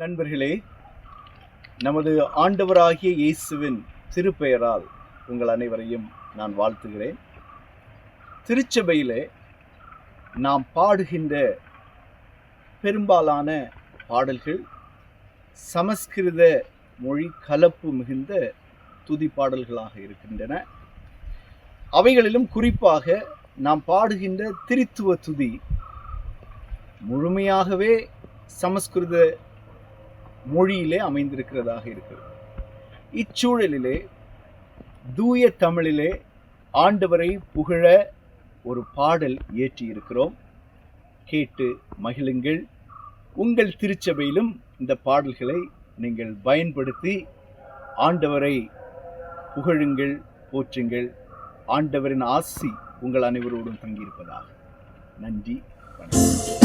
நண்பர்களே, நமது ஆண்டவராகிய இயேசுவின் திருப்பெயரால் உங்கள் அனைவரையும் நான் வாழ்த்துகிறேன். திருச்சபையிலே நாம் பாடுகின்ற பெரும்பாலான பாடல்கள் சமஸ்கிருத மொழி கலப்பு மிகுந்த துதி பாடல்களாக இருக்கின்றன. அவைகளிலும் குறிப்பாக நாம் பாடுகின்ற திரித்துவ துதி முழுமையாகவே சமஸ்கிருத மொழியிலே அமைந்திருக்கிறதாக இருக்கிறது. இச்சூழலிலே தூய தமிழிலே ஆண்டவரை புகழ ஒரு பாடல் இயற்றியிருக்கிறோம். கேட்டு மகிழுங்கள். உங்கள் திருச்சபையிலும் இந்த பாடல்களை நீங்கள் பயன்படுத்தி ஆண்டவரை புகழுங்கள், போற்றுங்கள். ஆண்டவரின் ஆசி உங்கள் அனைவரோடும் தங்கியிருப்பதாக. நன்றி, வணக்கம்.